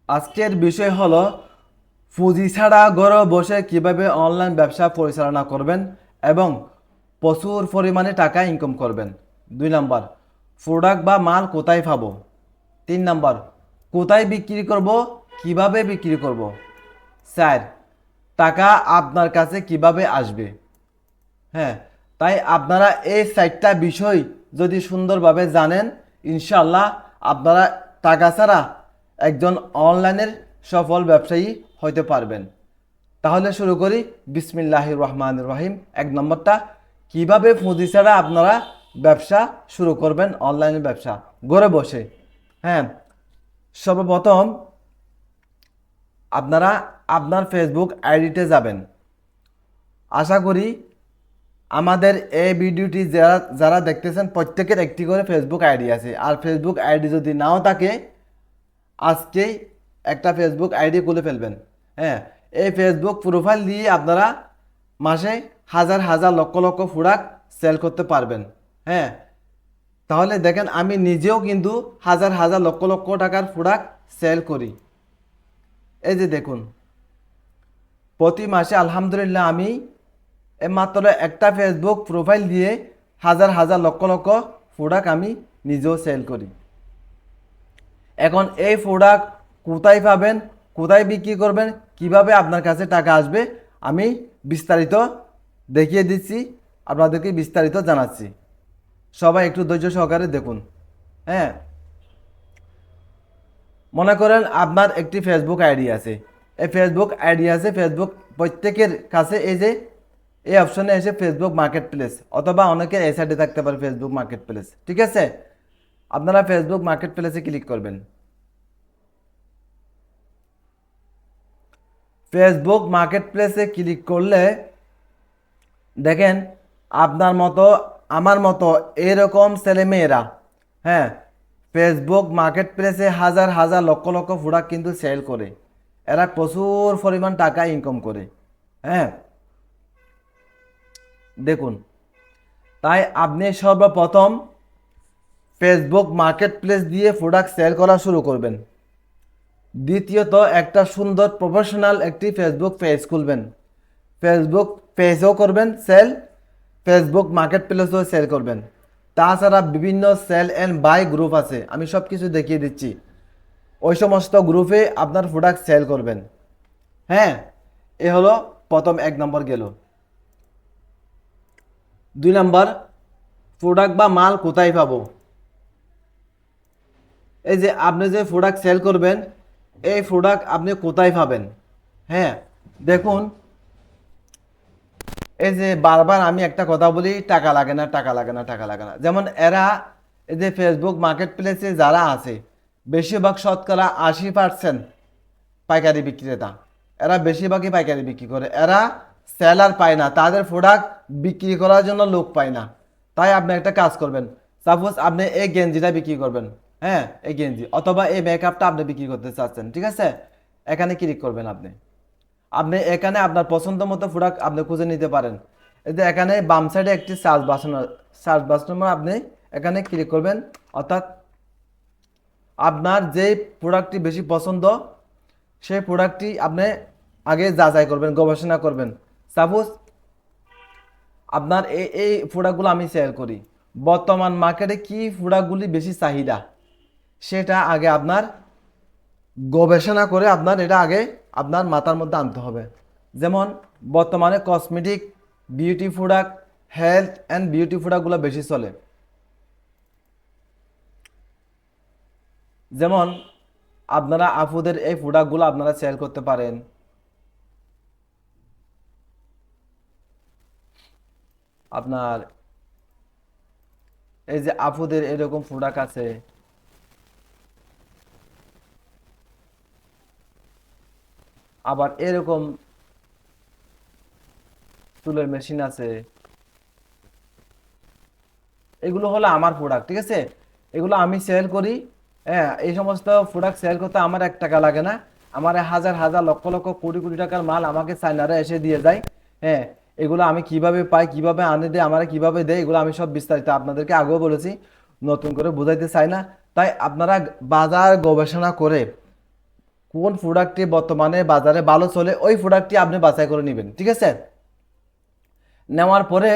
আজকের বিষয় হলো পুঁজি ছাড়া ঘরে বসে কিভাবে অনলাইন ব্যবসা পরিচালনা করবেন এবং প্রচুর পরিমাণে টাকা ইনকাম করবেন। 2 নাম্বার, প্রোডাক্ট বা মাল কোথায় পাবো। 3 নাম্বার, কোথায় বিক্রি করব, কিভাবে বিক্রি করব। 4, টাকা আপনার কাছে কিভাবে আসবে। হ্যাঁ, তাই আপনারা এই 4টা বিষয় যদি সুন্দরভাবে জানেন, ইনশাল্লাহ আপনারা টাকা ছাড়া একজন অনলাইনের সফল ব্যবসায়ী হতে পারবেন। তাহলে শুরু করি। বিসমিল্লাহির রহমানির রহিম। 1 নম্বরটা, কিভাবে পুঁজি ছাড়া আপনারা ব্যবসা শুরু করবেন, অনলাইনে ব্যবসা ঘরে বসে। হ্যাঁ, সর্বপ্রথম আপনারা আপনার ফেসবুক আইডিতে যাবেন। আশা করি আমাদের এই ভিডিওটি যারা যারা দেখতেছেন প্রত্যেকের একটি করে ফেসবুক আইডি আছে। আর ফেসবুক আইডি যদি নাও থাকে, আজকেই একটা ফেসবুক আইডি খুলে ফেলবেন। হ্যাঁ, এই ফেসবুক প্রোফাইল দিয়ে আপনারা মাসে হাজার হাজার লক্ষ লক্ষ প্রোডাক্ট সেল করতে পারবেন। হ্যাঁ, তাহলে দেখেন আমি নিজেও কিন্তু হাজার হাজার লক্ষ লক্ষ টাকার প্রোডাক্ট সেল করি। এই যে দেখুন, প্রতি মাসে আলহামদুলিল্লাহ আমি মাত্র একটা ফেসবুক প্রোফাইল দিয়ে হাজার হাজার লক্ষ লক্ষ প্রোডাক্ট আমি নিজেও সেল করি। এখন এই প্রোডাক্ট কোথায় পাবেন, কোথায় বিক্রি করবেন, কিভাবে আপনার কাছে টাকা আসবে, আমি বিস্তারিত দেখিয়ে দিচ্ছি, আপনাদেরকে বিস্তারিত জানাচ্ছি। সবাই একটু ধৈর্য সহকারে দেখুন। হ্যাঁ, মনে করেন আপনার একটি ফেসবুক আইডি আছে। এই ফেসবুক আইডি আছে, ফেসবুক প্রত্যেকের কাছে এই যে এই অপশনে এসে ফেসবুক মার্কেট প্লেস, অথবা অনেকের এই সাইডে থাকতে পারে ফেসবুক মার্কেট প্লেস। ঠিক আছে, আপনারা ফেসবুক মার্কেট প্লেসে ক্লিক করবেন। ফেসবুক মার্কেট প্লেসে ক্লিক করলে দেখেন আপনার মতো আমার মতো এরকম ছেলেমেয়েরা, হ্যাঁ, ফেসবুক মার্কেট প্লেসে হাজার হাজার লক্ষ লক্ষ প্রোডাক্ট কিন্তু সেল করে। এরা প্রচুর পরিমাণ টাকা ইনকাম করে। হ্যাঁ, দেখুন, তাই আপনি সর্বপ্রথম ফেসবুক মার্কেট প্লেস দিয়ে প্রোডাক্ট সেল করা শুরু করবেন। দ্বিতীয়ত, একটা সুন্দর প্রফেশনাল একটি ফেসবুক পেজ খুলবেন। ফেসবুক পেজও করবেন সেল, ফেসবুক মার্কেট প্লেসও সেল করবেন। তাছাড়া বিভিন্ন সেল অ্যান্ড বাই গ্রুপ আছে, আমি সব কিছু দেখিয়ে দিচ্ছি। ওই সমস্ত গ্রুপে আপনার প্রোডাক্ট সেল করবেন। হ্যাঁ, এ হলো প্রথম 1 নম্বর গেল। 2 নম্বর, প্রোডাক্ট বা মাল কোথায় পাবো। এই যে আপনি যে প্রোডাক্ট সেল করবেন, এই প্রোডাক্ট আপনি কোথায় পাবেন। হ্যাঁ, দেখুন, এই যে বারবার আমি একটা কথা বলি, টাকা লাগে না, টাকা লাগে না, টাকা লাগে না। যেমন এরা এই যে ফেসবুক মার্কেট প্লেসে যারা আছে, বেশিরভাগ শতকরা 80% পাইকারি বিক্রেতা। এরা বেশিরভাগই পাইকারি বিক্রি করে। এরা সেলার পায় না, তাদের প্রোডাক্ট বিক্রি করার জন্য লোক পায় না। তাই আপনি একটা কাজ করবেন। সাপোজ আপনি এই গেঞ্জিটা বিক্রি করবেন। হ্যাঁ, এই গেঞ্জি অথবা এই মেকআপটা আপনি বিক্রি করতে চাচ্ছেন। ঠিক আছে, এখানে ক্লিক করবেন। আপনি আপনি এখানে আপনার পছন্দ মতো প্রোডাক্ট আপনি খুঁজে নিতে পারেন। এই যে এখানে বাম সাইডে একটি সার্চ বাটন আপনি এখানে ক্লিক করবেন। অর্থাৎ আপনার যেই প্রোডাক্টটি বেশি পছন্দ, সেই প্রোডাক্টটি আপনি আগে যাচাই করবেন, গবেষণা করবেন। সাপোজ আপনার এই এই প্রোডাক্টগুলো আমি সেল করি, বর্তমান মার্কেটে কি প্রোডাক্টগুলি বেশি চাহিদা, সেটা আগে আপনার গবেষণা করে আপনার এটা আগে আপনার মাথার মধ্যে আনতে হবে। যেমন বর্তমানে cosmetic, beauty product, health and beauty প্রোডাক্টগুলো বেশি চলে। যেমন আপনারা আপুদের এই প্রোডাক্টগুলো আপনারা সেল করতে পারেন। আপনার এই যে আপুদের এরকম প্রোডাক্ট আছে, আবার এরকম চুলের মেশিন আছে। এগুলো হলো আমার প্রোডাক্ট। ঠিক আছে, এগুলো আমি সেল করি। হ্যাঁ, এই সমস্ত প্রোডাক্ট সেল করতে আমার 1 টাকা লাগে না। আমার হাজার হাজার লক্ষ লক্ষ কোটি কোটি টাকার মাল আমাকে চায়নারা এসে দিয়ে যায়। হ্যাঁ, এগুলো আমি কিভাবে পাই, কিভাবে আনে দেয়, আমার কিভাবে দেয়, এগুলো আমি সব বিস্তারিত আপনাদেরকে আগেও বলেছি, নতুন করে বোঝাইতে চাই না। তাই আপনারা বাজার গবেষণা করে কোন প্রোডাক্টটি বর্তমানে বাজারে ভালো চলে ওই প্রোডাক্টটি আপনি বাছাই করে নেবেন, ঠিক আছে। নেওয়ার পরে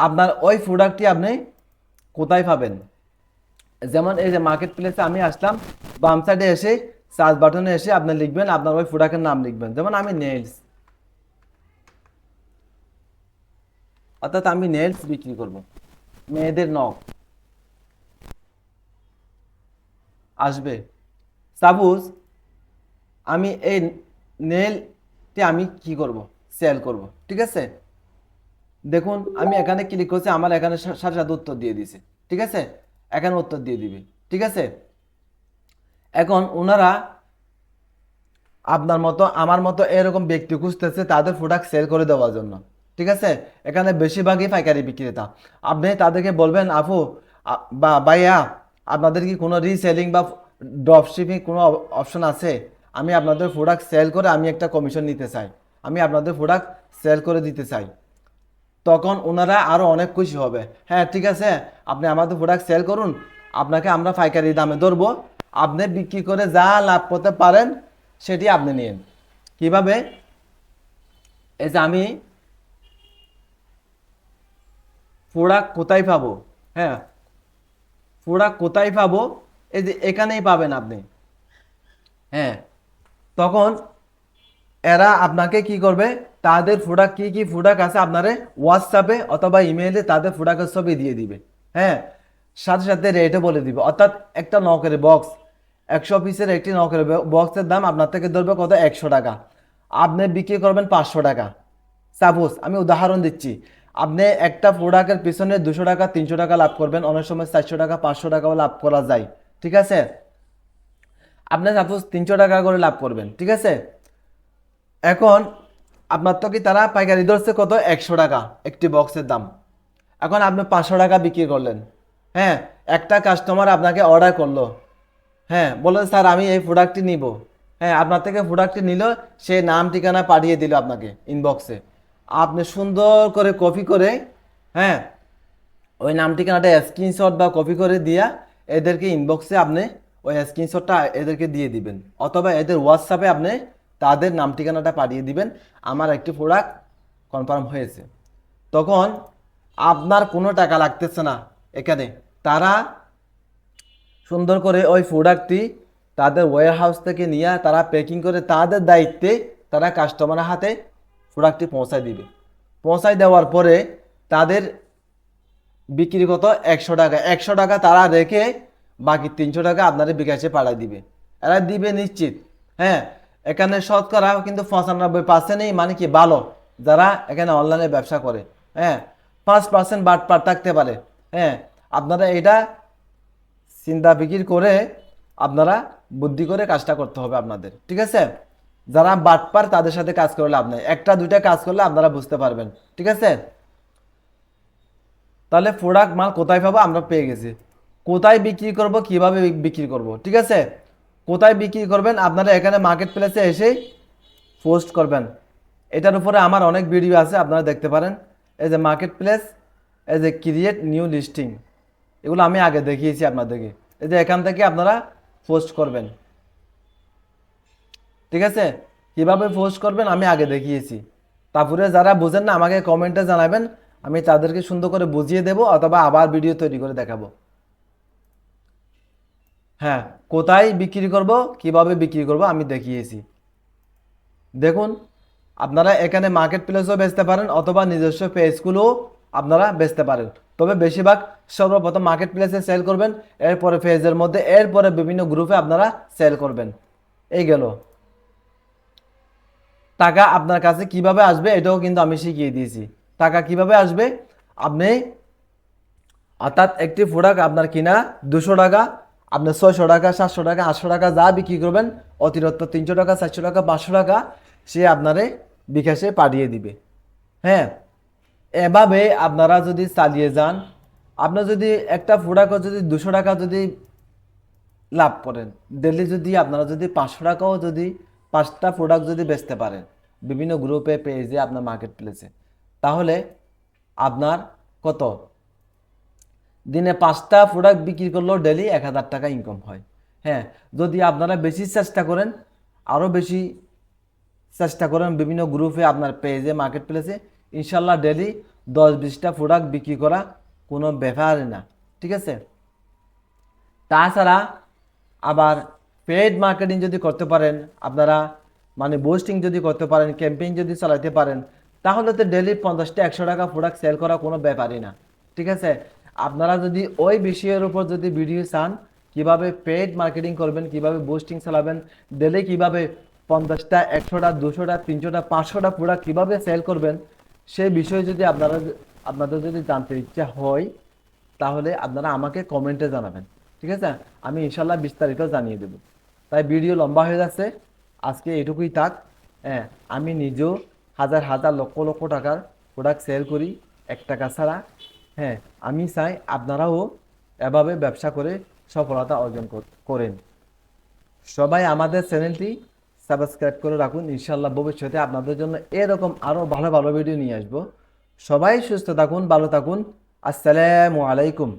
আপনার ওই প্রোডাক্টটি আপনি কোথায় পাবেন, যেমন এই যে মার্কেট প্লেসে আমি আসলাম, বাম সাইডে এসে সার্চ বাটনে এসে আপনি লিখবেন আপনার ওই প্রোডাক্টের নাম লিখবেন, যেমন আমি নেলস, অর্থাৎ আমি নেলস বিক্রি করব, মেয়েদের নখ আসবে। সাপোজ আমি এই নেলটি আমি কি করব, সেল করব, ঠিক আছে। দেখুন আমি এখানে ক্লিক করছি, আমার এখানে সাথে সাথে উত্তর দিয়ে দিছে, ঠিক আছে, এখানে উত্তর দিয়ে দিবে, ঠিক আছে। এখন ওনারা আপনার মতো আমার মতো এরকম ব্যক্তি খুঁজতেছে তাদের প্রোডাক্ট সেল করে দেওয়ার জন্য, ঠিক আছে। এখানে বেশিরভাগই পাইকারি বিক্রেতা। আপনি তাদেরকে বলবেন আপু বা ভাইয়া আপনাদের কি কোনো রিসেলিং বা ড্রপ শিপিং কোনো অপশন আছে, আমি আপনাদের প্রোডাক্ট সেল করে আমি একটা কমিশন নিতে চাই, আমি আপনাদের প্রোডাক্ট সেল করে দিতে চাই। তখন ওনারা আরও অনেক খুশি হবে, হ্যাঁ ঠিক আছে আপনি আমাদের প্রোডাক্ট সেল করুন, আপনাকে আমরা পাইকারি দামে ধরবো, আপনি বিক্রি করে যা লাভ করতে পারেন সেটি আপনি নিন। কিভাবে, এই যে আমি প্রোডাক্ট কোথায় পাবো, হ্যাঁ প্রোডাক্ট কোথায় পাবো, এই যে এখানেই পাবেন আপনি, হ্যাঁ। তখন এরা আপনাকে কি করবে, তাদের প্রোডাক্ট কি কি প্রোডাক্ট আছে আপনারে হোয়াটসঅ্যাপে অথবা ইমেইলে তাদের প্রোডাক্টের ছবি দিয়ে দিবে, হ্যাঁ। সাথে সাথে রেটও বলে দিবে, অর্থাৎ একটা নকের বক্স 100 পিসের একটি নকের বক্সের দাম আপনার থেকে ধরবে কত, 100 টাকা, আপনি বিক্রি করবেন 500 টাকা। সাপোজ আমি উদাহরণ দিচ্ছি, আপনি একটা প্রোডাক্টের পিছনে 200 টাকা 300 টাকা লাভ করবেন, অনেক সময় 400 টাকা 500 টাকাও লাভ করা যায়, ঠিক আছে। আপনি সাপোজ 300 টাকা করে লাভ করবেন, ঠিক আছে। এখন আপনার তো কি তারা পাইকারি ধরছে কত, 100 টাকা একটি বক্সের দাম, এখন আপনি 500 টাকা বিক্রি করলেন, হ্যাঁ। একটা কাস্টমার আপনাকে অর্ডার করলো, হ্যাঁ বললেন স্যার আমি এই প্রোডাক্টটি নিব, হ্যাঁ আপনার থেকে প্রোডাক্টটি নিল, সে নাম ঠিকানা পাঠিয়ে দিল আপনাকে ইনবক্সে, আপনি সুন্দর করে কপি করে, হ্যাঁ ওই নাম ঠিকানাটা স্ক্রিনশট বা কপি করে দিয়া এদেরকে ইনবক্সে আপনি ওই স্ক্রিনশটটা এদেরকে দিয়ে দিবেন, অথবা এদের হোয়াটসঅ্যাপে আপনি তাদের নাম ঠিকানাটা পাঠিয়ে দিবেন, আমার একটি প্রোডাক্ট কনফার্ম হয়েছে। তখন আপনার কোনো টাকা লাগতেছে না এখানে, তারা সুন্দর করে ওই প্রোডাক্টটি তাদের ওয়্যার হাউস থেকে নিয়ে তারা প্যাকিং করে তাদের দায়িত্বে তারা কাস্টমারের হাতে প্রোডাক্টটি পৌঁছায় দিবে। পৌঁছায় দেওয়ার পরে তাদের বিক্রি কত, 100 টাকা, 100 টাকা তারা রেখে বাকি 300 টাকা আপনাদের বিকাশে পাঠায় দিবে, এরা দিবে নিশ্চিত, হ্যাঁ। এখানে শতকরা কিন্তু 95%ই মানে কি ভালো, যারা এখানে অনলাইনে ব্যবসা করে, হ্যাঁ 5% বাটপার থাকতে পারে, হ্যাঁ। আপনারা এটা চিন্তা ফিকির করে আপনারা বুদ্ধি করে কাজটা করতে হবে আপনাদের, ঠিক আছে। যারা বাটপার তাদের সাথে কাজ করলে লাভ নেই, একটা দুইটা কাজ করলে আপনারা বুঝতে পারবেন, ঠিক আছে। তাহলে প্রোডাক্ট মাল কোথায় পাবো আমরা পেয়ে গেছি, কোথায় বিক্রি করব, কিভাবে বিক্রি করব, ঠিক আছে। কোথায় বিক্রি করবেন, আপনারা এখানে মার্কেট প্লেসে এসে পোস্ট করবেন, এটার উপরে আমার অনেক ভিডিও আছে আপনারা দেখতে পারেন। এই যে মার্কেট প্লেস, এই যে ক্রিয়েট নিউ লিস্টিং, এগুলো আমি আগে দেখিয়েছি আপনাদেরকে, এই যে এখান থেকে আপনারা পোস্ট করবেন, ঠিক আছে। কিভাবে পোস্ট করবেন আমি আগে দেখিয়েছি, তারপরে যারা বুঝেন না আমাকে কমেন্টে জানাবেন, আমি তাদেরকে সুন্দর করে বুঝিয়ে দেব অথবা আবার ভিডিও তৈরি করে দেখাবো। হ্যাঁ কোথায় বিক্রি করব, কিভাবে বিক্রি করব আমি দেখিয়েছি। দেখুন আপনারা এখানে মার্কেট প্লেসও বেচতে পারেন অথবা নিজস্ব পেজগুলো আপনারা বেচতে পারেন, তবে বেশিরভাগ সর্বপ্রথম মার্কেট প্লেসে সেল করবেন, এরপরে পেজের মধ্যে, এরপরে বিভিন্ন গ্রুপে আপনারা সেল করবেন। এই গেল। টাকা আপনার কাছে কিভাবে আসবে এটাও কিন্তু আমি শিখিয়ে দিয়েছি, টাকা কিভাবে আসবে। আপনি অর্থাৎ একটি প্রোডাক্ট আপনার কিনা 200 টাকা, আপনি 600 টাকা 700 টাকা 800 টাকা যা বিক্রি করবেন, অতিরিক্ত 300 টাকা 400 টাকা 500 টাকা সে আপনারে বিকাশে পাঠিয়ে দিবে, হ্যাঁ। এভাবে আপনারা যদি চালিয়ে যান, আপনার যদি একটা প্রোডাক্ট যদি 200 টাকা যদি লাভ করেন, ডেলি যদি আপনারা যদি 500 টাকাও যদি 5টা প্রোডাক্ট যদি বেচতে পারেন বিভিন্ন গ্রুপে পেজে আপনার মার্কেট প্লেসে, তাহলে আপনার কত, দিনে 5টা প্রোডাক্ট বিক্রি করলেও ডেলি 1000 টাকা ইনকাম হয়, হ্যাঁ। যদি আপনারা বেশি চেষ্টা করেন, আরও বেশি চেষ্টা করেন বিভিন্ন গ্রুপে আপনার পেজে মার্কেট প্লেসে ইনশাল্লাহ ডেলি 10-20টা প্রোডাক্ট বিক্রি করা কোনো ব্যাপারই না, ঠিক আছে। তাছাড়া আবার পেড মার্কেটিং যদি করতে পারেন আপনারা, মানে বুস্টিং যদি করতে পারেন, ক্যাম্পেইন যদি চালাতে পারেন, তাহলে তো ডেলি 50টা 100 টাকা প্রোডাক্ট সেল করা কোনো ব্যাপারই না, ঠিক আছে। আপনারা যদি ওই বিষয়ের উপর যদি ভিডিও চান, কিভাবে পেড মার্কেটিং করবেন, কিভাবে বুস্টিং চালাবেন, ডেলি কিভাবে 50টা 100টা 200টা 300টা 500টা প্রোডাক্ট কীভাবে সেল করবেন, সেই বিষয়ে যদি আপনাদের যদি জানতে ইচ্ছা হয়, তাহলে আপনারা আমাকে কমেন্টে জানাবেন, ঠিক আছে। আমি ইনশাল্লাহ বিস্তারিত জানিয়ে দেব। তাই ভিডিও লম্বা হয়ে যাচ্ছে, আজকে এটুকুই থাক। হ্যাঁ, আমি নিজেও হাজার হাজার লক্ষ লক্ষ টাকার প্রোডাক্ট সেল করি 1 টাকা ছাড়া। হ্যাঁ, আমি চাই আপনারাও এভাবে ব্যবসা করে সফলতা অর্জন করেন। সবাই আমাদের চ্যানেলটি সাবস্ক্রাইব করে রাখুন, ইনশাল্লাহ ভবিষ্যতে আপনাদের জন্য এরকম আরও ভালো ভালো ভিডিও নিয়ে আসবো। সবাই সুস্থ থাকুন, ভালো থাকুন। আসসালামু আলাইকুম।